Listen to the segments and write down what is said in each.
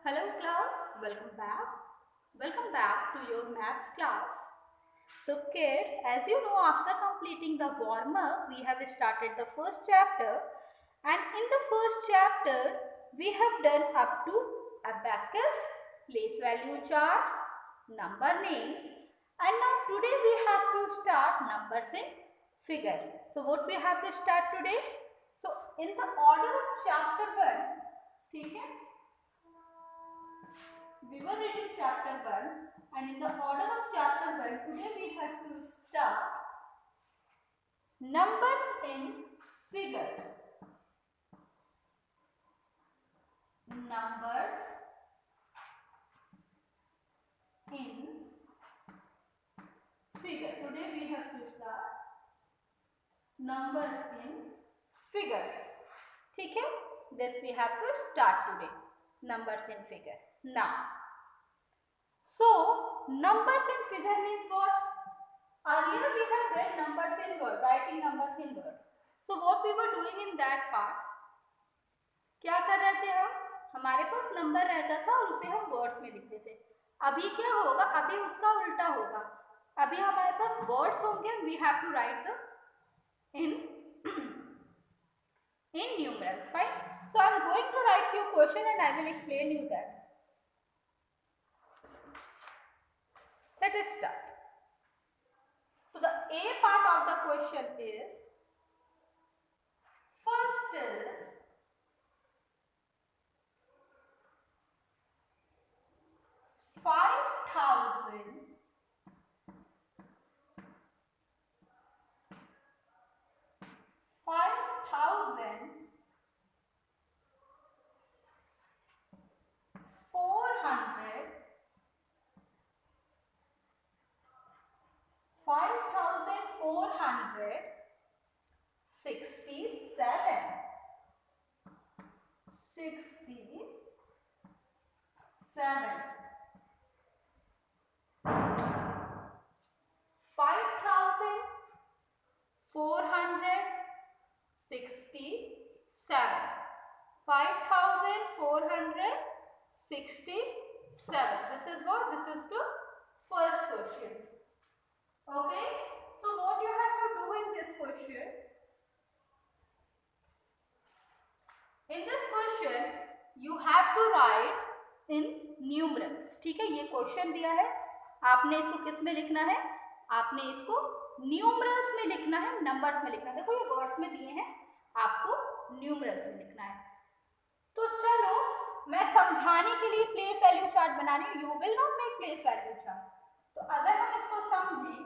Hello class, welcome back. Welcome back to your maths class. So kids, as you know, after completing the warm-up, we have started the first chapter, and in the first chapter, we have done up to abacus, place value charts, number names, and now today we have to start numbers in figure. So what we have to start today? So in the order of chapter 1, okay? We were reading chapter 1 and in the order of chapter 1 today we have to start numbers in figures. Numbers in figure. Today we have to start numbers in figures. ठीक है? This we have to start today. Numbers in figure. Now, so numbers in figure means what? Earlier we have read numbers in word, writing numbers in word. So what we were doing in that part, क्या कर रहे थे हम? हमारे पास number रहता था और उसे हम वर्ड्स में लिखते थे. अभी क्या होगा? अभी उसका उल्टा होगा. अभी हमारे पास वर्ड्स होंगे and we have to write the in numerals. Fine. So I am going to write few questions and I will explain you that. Let us start. So the A part of the question is, first is five thousand four hundred 5,467 5,467 5,467. This is what? This is the first question. Okay. So what you have to do in this question? In this question, you have to write in numerals. ठीक है, ये question दिया है, आपने इसको किस में लिखना है? आपने इसको न्यूमरल्स में लिखना है, नंबर्स में लिखना है. देखो ये वर्ड्स में दिए हैं, आपको न्यूमरल्स में लिखना है. तो चलो मैं समझाने के लिए प्लेस वैल्यू चार्ट बना रही हूँ. You will not make place value chart. तो अगर हम इसको समझें,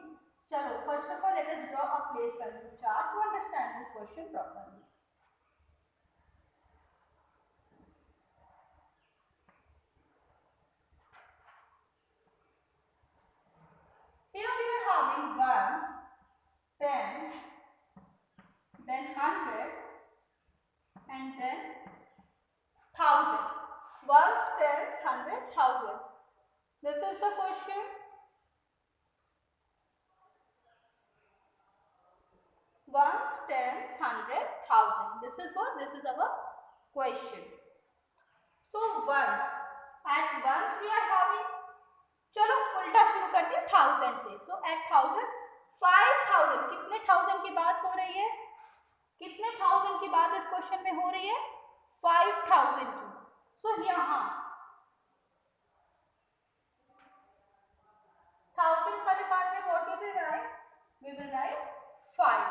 चलो first of all let us draw a place value chart to understand this question properly. Here we are having ones, tens, then 100 and then 1000. Ones, tens, 100, 1000. This is the question. Ones, tens, 100, 1000. This is what? This is our question. So ones. At ones we are having. चलो उल्टा शुरू करते हैं 1000 से. So at 1000, 5000. कितने 1000 की बात हो रही है? कितने 1000 की बात इस क्वेश्चन में हो रही है? 5000 की. So यहाँ 1000 वाले पार्ट में what we will write? We will write 5.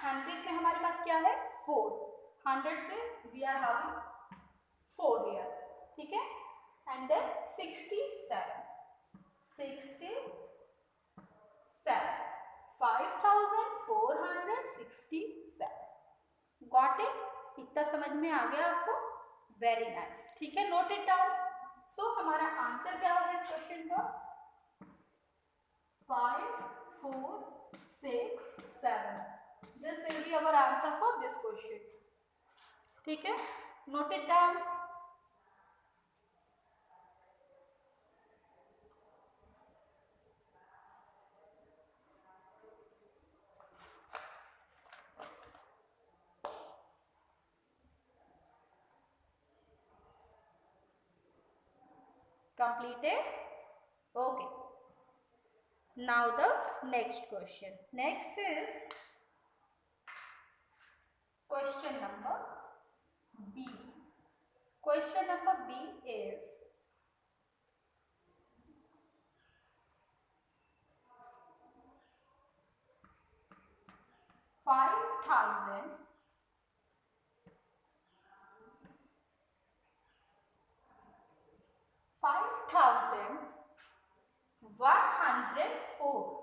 100 में हमारे पास क्या है? 4. 100 पे we are having 4 here. ठीक है? And then 67. 5,467. Got it? इतना समझ में आ गया आपको? Very nice. ठीक है, note it down. So हमारा आंसर क्या होगा इस क्वेश्चन का? 5, 4, 6, 7. This will be our answer for this question. ठीक है, note it down. Completed? Okay. Now the next question. Next is question number B. Question number B is 5,000 104.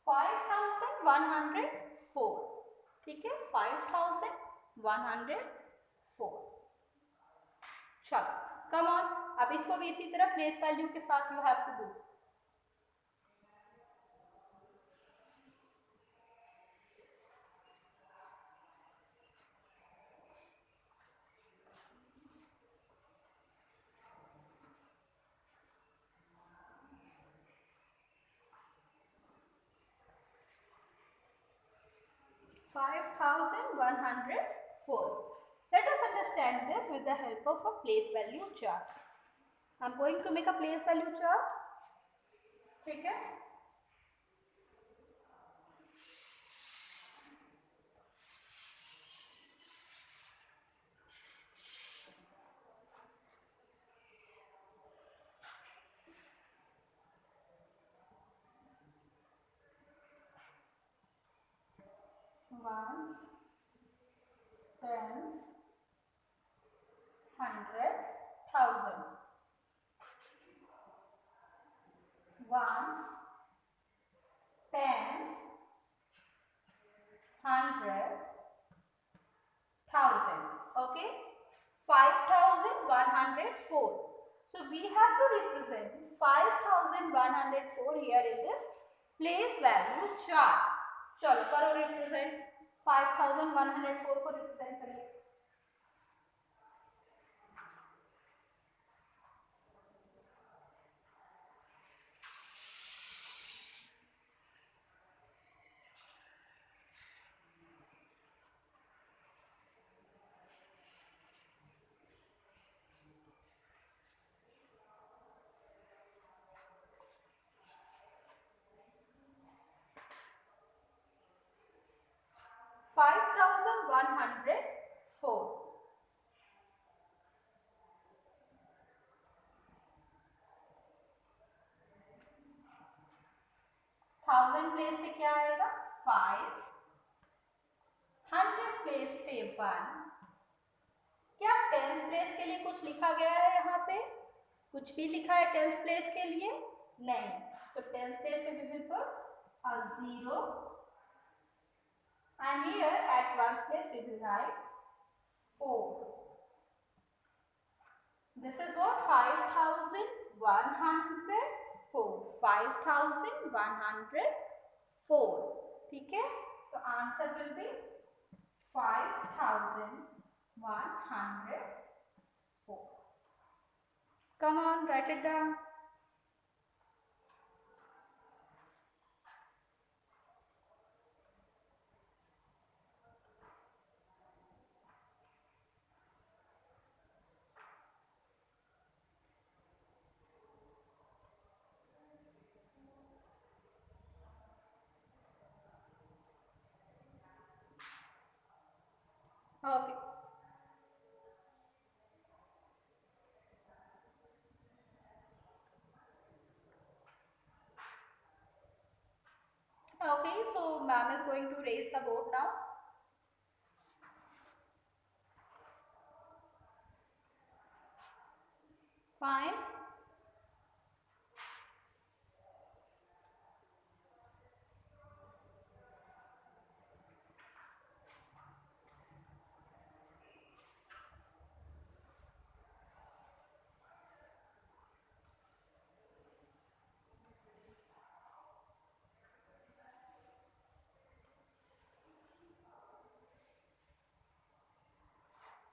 5,104. ठीक है, 5,104. चलो कम ऑन, अब इसको भी इसी तरह प्लेस वैल्यू के साथ you have to do. 5,104. Let us understand this with the help of a place value chart. I am going to make a place value chart. ठीक है, ones, tens, hundred, thousand. Ones, tens, hundred, thousand. Okay, 5,104. So we have to represent 5,104 here in this place value chart. चलो करो represent. 5,104 को represent करिए. $5,104. 1000 place पे क्या आएगा? 5. 100 place पे 1. क्या 10th प्लेस के लिए कुछ लिखा गया है यहाँ पे? कुछ भी लिखा है 10th प्लेस के लिए? नहीं. तो 10th प्लेस पे we will put a 0. And here at 1st place we will write 4. This is what 5,104. 5,104. ठीक है, तो answer will be 5,104. Come on, write it down. Okay. Okay, so ma'am is going to raise the board now. Fine.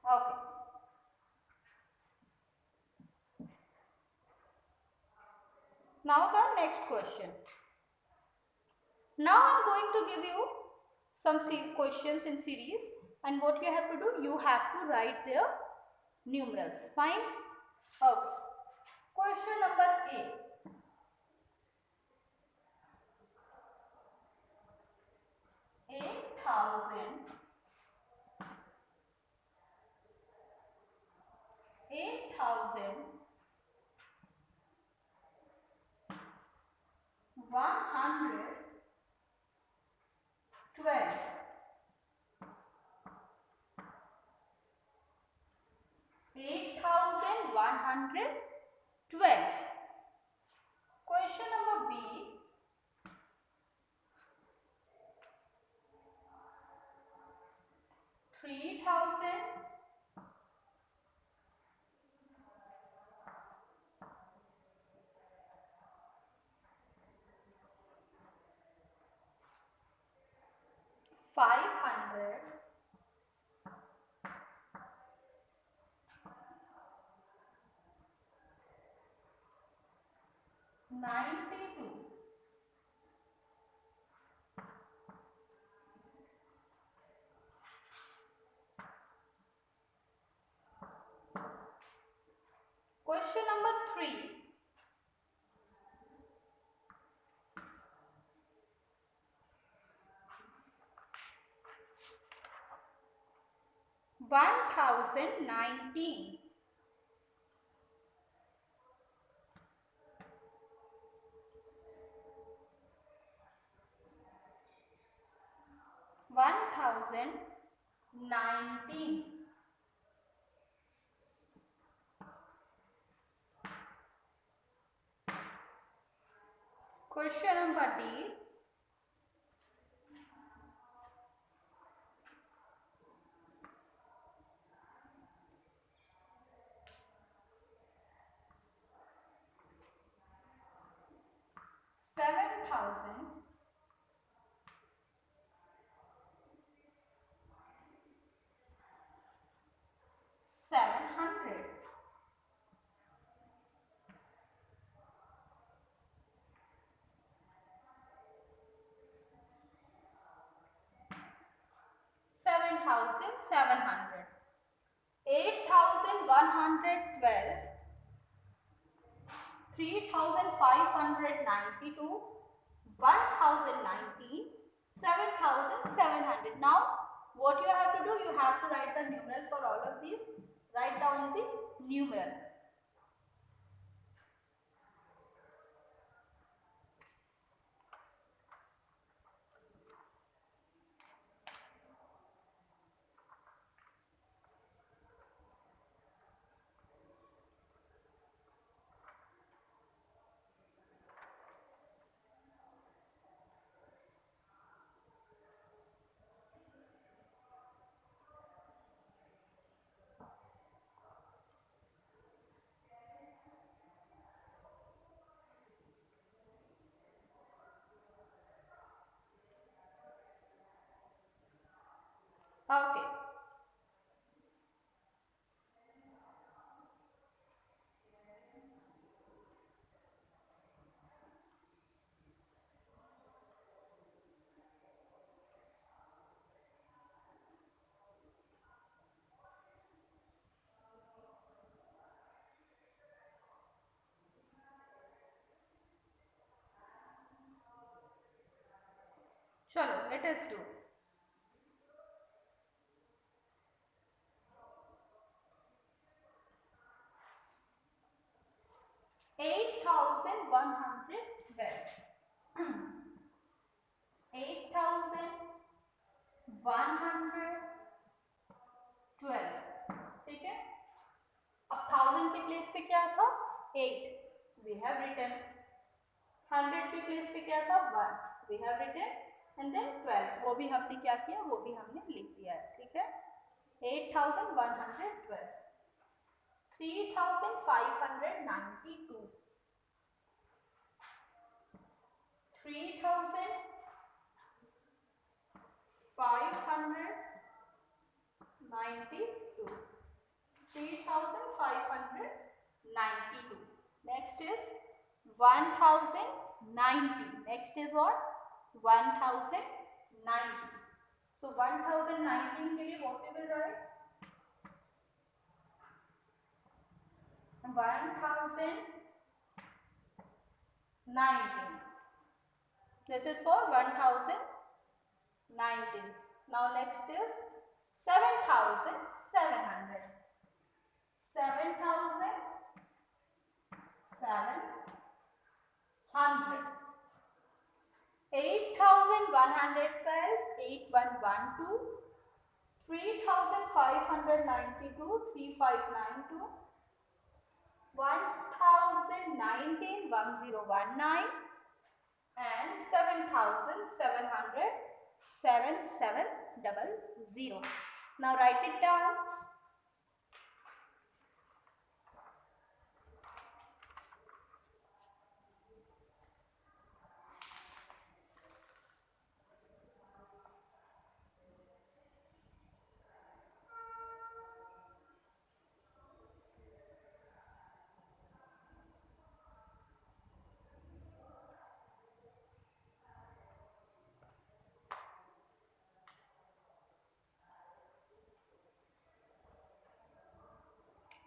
Okay. Now the next question. Now I am going to give you some questions in series, and what you have to do, you have to write their numerals. Fine? Okay. Question number A. 8,000 112 8,112. Question number B. 3,000 500 92. Question number 3. 1,019. 1,019. Question number D. 7,700. Seven thousand seven hundred. 8,112. 3,592. 1,090. 7,700. Now, what you have to do? You have to write the numeral for all of these. Write down the numeral. Okay. Chalo, let us do. 8,112. 8,112. ठीक है. अब 1,000 के place पे क्या था? 8. We have written. 100 के place पे क्या था? 1. We have written. And then 12. वो भी हमने क्या किया? वो भी हमने लिख दिया है. ठीक है. 8,112. 3,592. 3,592. 3,592. Next is 1,090. Next is what? 1019. So 1019 के लिए what we will write? 1019. This is for 1019. Now next is 7700. 7700. 8112, 8112, 3592, 3592, 1019, 1019, and 7700, 7700. Now write it down.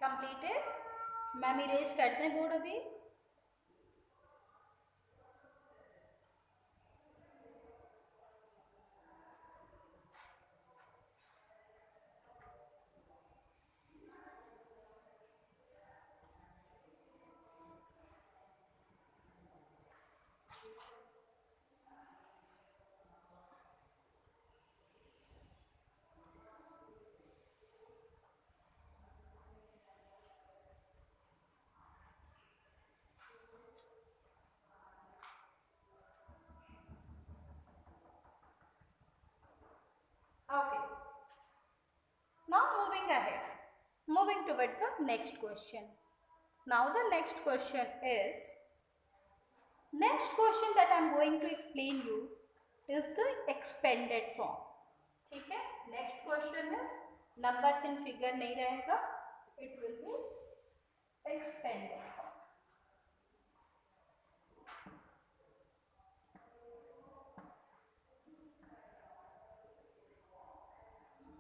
Completed? Ma'am erase करते हैं बोर्ड अभी. Okay. Now moving ahead. Moving toward the next question. Now the next question is, next question that I am going to explain you is the expanded form. ठीक है? Next question is numbers in figure नहीं रहेगा. It will be expanded form.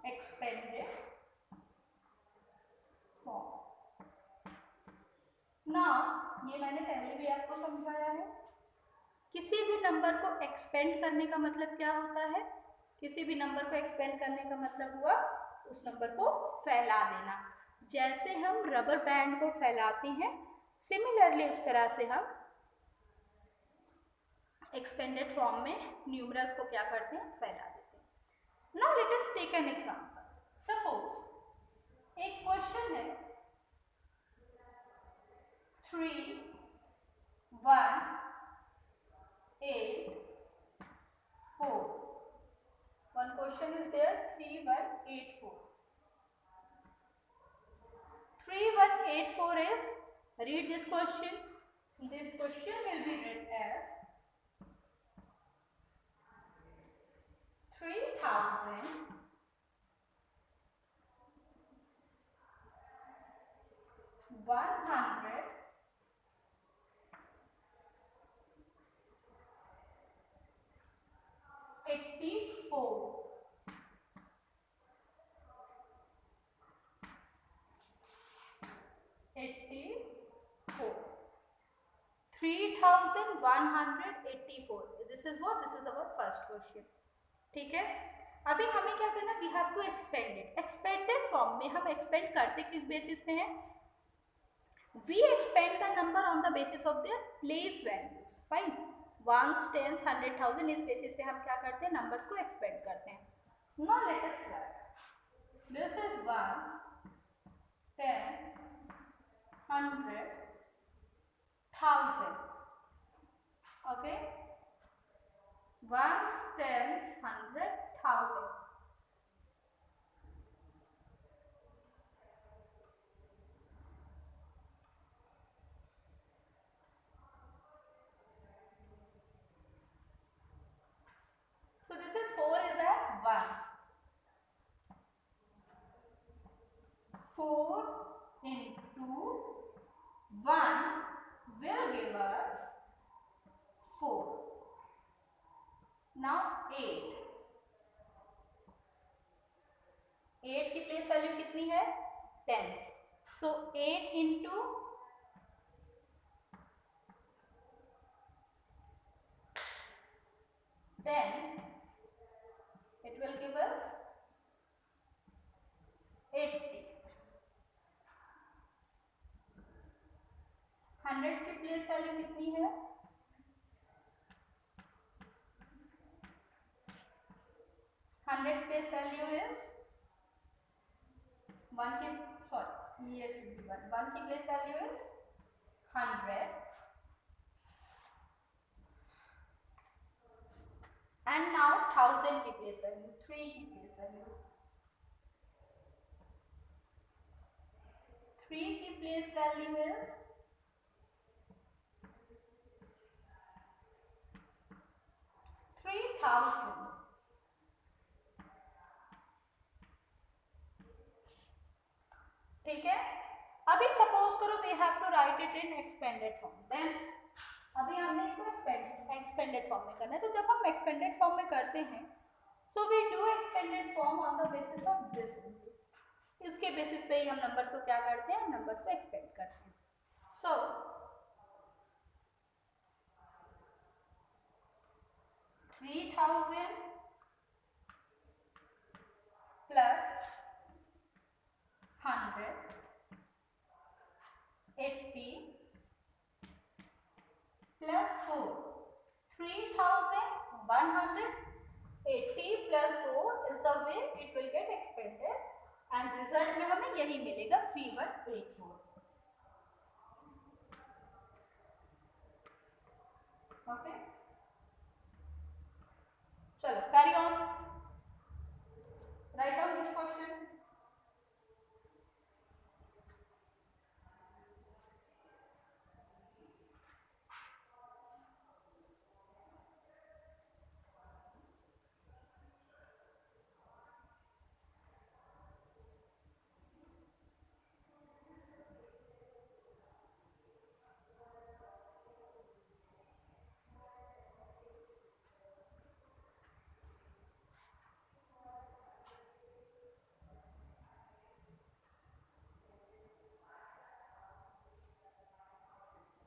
Expanded form. Now ये मैंने पहले भी आपको समझाया है. किसी भी नंबर को एक्सपेंड करने का मतलब क्या होता है? किसी भी नंबर को एक्सपेंड करने का मतलब हुआ उस नंबर को फैला देना. जैसे हम रबर बैंड को फैलाते हैं, सिमिलरली उस तरह से हम एक्सपेंडेड फॉर्म में न्यूमरल्स को क्या करते हैं? फैला देते हैं. Now let us take an example. Suppose एक क्वेश्चन है 3 1 8 4. One question is there, 3 1 8 4. 3 1 8 4 is, read this question. This question will be read as 3000 100 84. 3184. This is what? This is our first question. ठीक है? अभी हमें क्या करना? We have to expand it. Expanded form में हम एक्सपेंड करते किस बेसिस पे हैं? We expand the number on the basis of their place values. Fine. 1s 10s 100,000 इस बेसिस पे हम क्या करते हैं? नंबर्स को एक्सपेंड करते हैं. Now let us right. This is 1s 10 100 1000. Okay. 1s 10s 100 1000. So this is 4 is at 1s. 4 into 1 will give us 4. 8, 8 की प्लेस वैल्यू कितनी है? 10. So 8 into 10, it will give us 80. 100 की प्लेस वैल्यू कितनी है? 100 place value is 1 की, sorry ये should be 1 की place value is 100. And now 1000 की प्लेस वैल्यू, 3 की प्लेस वैल्यू, 3 की प्लेस वैल्यू इज 3000. ठीक है. अभी सपोज करो we have to write it in expanded form. Then अभी हमने इसको एक्सपेंडेड फॉर्म में करना है. तो जब हम एक्सपेंडेड फॉर्म में करते हैं, so we do expanded form on the basis of this only. इसके बेसिस पे ही हम नंबर्स को क्या करते हैं? नंबर्स को एक्सपेंड करते हैं. सो 3000 plus 100, 80 plus 4, 3180 plus 4 is the way it will get expanded and result में हमें यही मिलेगा 3184. ओके, चलो carry on. Write down this question.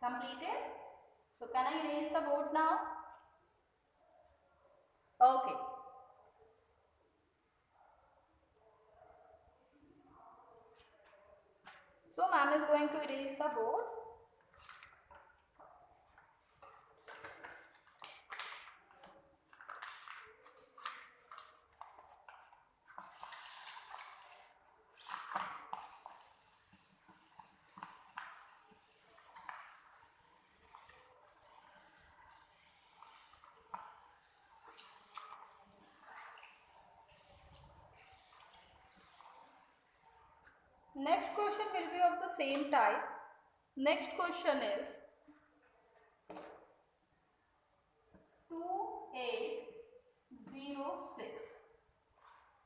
Completed. So can I erase the board now? Okay. So ma'am is going to erase the board. Next question will be of the same type. Next question is 2806.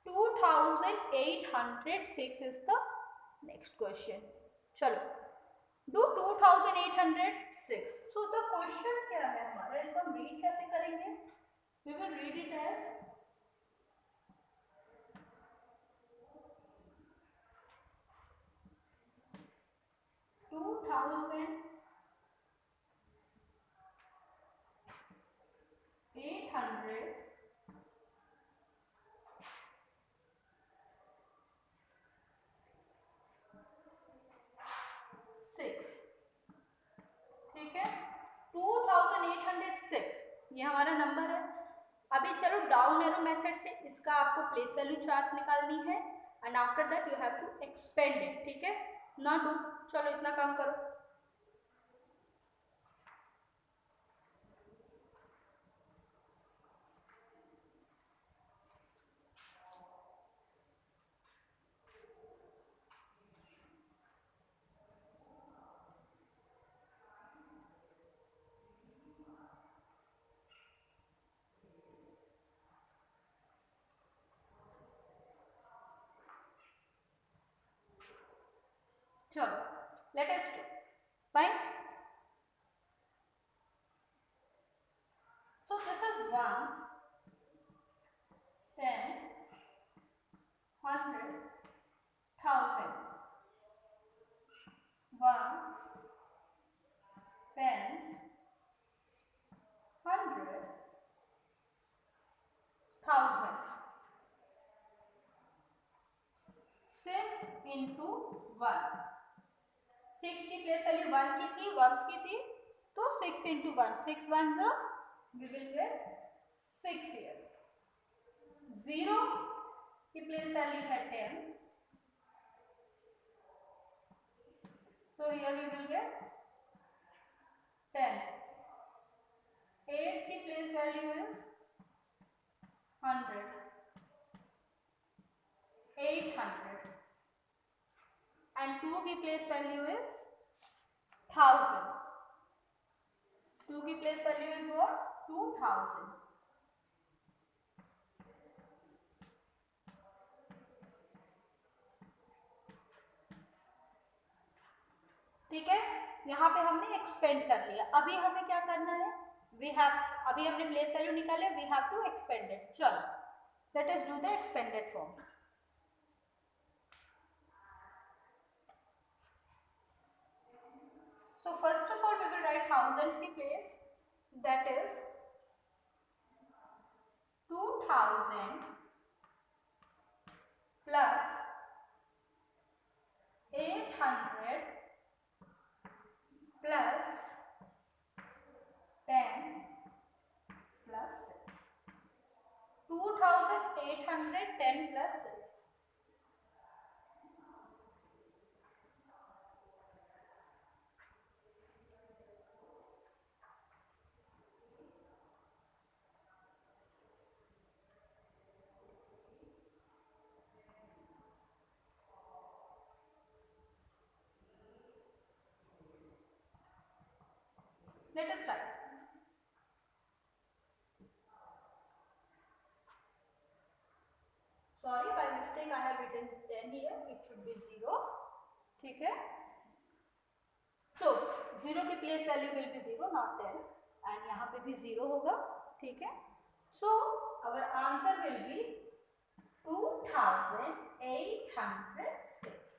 2806 is the next question. चलो do 2806. So the question क्या है हमारा? इसको हम read कैसे करेंगे? We will read it as 2806. ठीक है, 2806 ये हमारा नंबर है. अभी चलो डाउन एरो मेथड से इसका आपको प्लेस वैल्यू चार्ट निकालनी है and after that you have to expand it. ठीक है ना डू. चलो इतना काम करो. चलो let us do. Fine. So this is 1, 10, 100, 1000, ones, tens, 100, 1000. 6 into 1. 6 की प्लेस वैल्यू 1 की थी, वंस की थी, तो 6 into 1. 6 ones are, we will get 6 here. 0 की प्लेस वैल्यू है 10, so here we will get 10. 8 की प्लेस वैल्यू is 100, 800, and 2 की प्लेस वैल्यू is 1000. 2 की प्लेस वैल्यू is what? 2000. ठीक है, यहाँ पे हमने एक्सपेंड कर लिया. अभी हमें क्या करना है? अभी हमने प्लेस वैल्यू निकाले, we have to expand it. चलो, let us do the expanded form. So first of all we will write thousands की place, that is 2000 plus 800 plus 10 plus 6. 2810 plus 6. Let us write. Sorry, by mistake I have written 10 here. It should be 0. ठीक है. So 0 की place value will be 0, not 10, and यहाँ पे भी 0 होगा. ठीक है. So our answer will be 2806.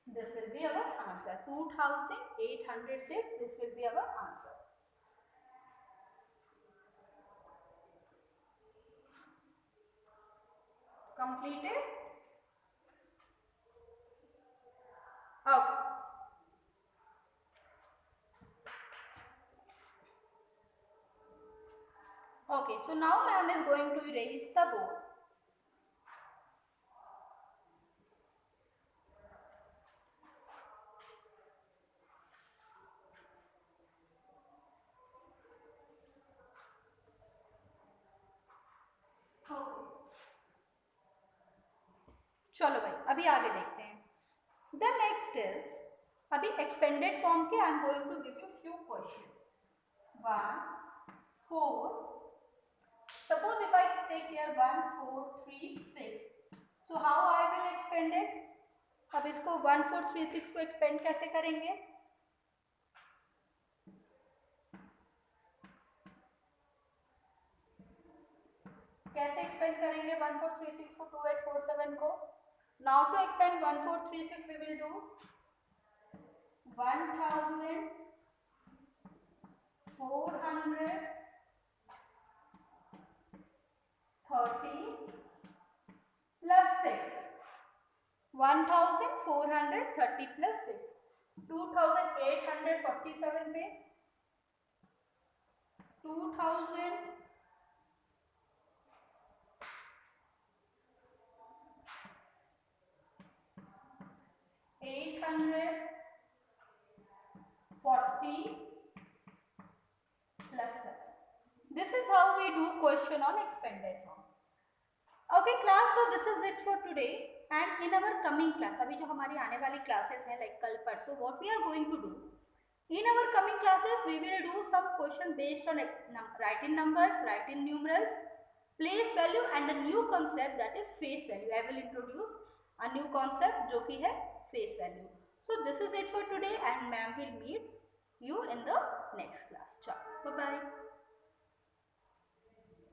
This will be our answer. 2806. This will be our answer. Completed? Okay. Okay, so now ma'am is going to erase the board. चलो भाई, अभी आगे देखते हैं. द नेक्स्ट इज, अभी एक्सपेंडेड फॉर्म के I am going to give you few question. 1, 4. Suppose if I take here 1, 4, 3, 6. So how I will expand it? अब इसको 1, 4, 3, 6 को एक्सपेंड कैसे करेंगे? कैसे एक्सपेंड करेंगे 1, 4, 3, 6 को, 2, 8, 4, 7 को? Now to expand 1, 4, 3, 6 we will do 1430 plus 6. 1430 plus 6. 2847 पे 2847 840 plus 7. This is how we do question on expanded form. Okay class, so this is it for today, and in our coming class, अभी जो हमारी आने वाली classes हैं like कल परसों, what we are going to do in our coming classes, we will do some questions based on write-in numbers, write-in numerals, place value, and a new concept that is face value. I will introduce a new concept जो कि है face value. So this is it for today, and ma'am will meet you in the next class. Ciao. Bye bye.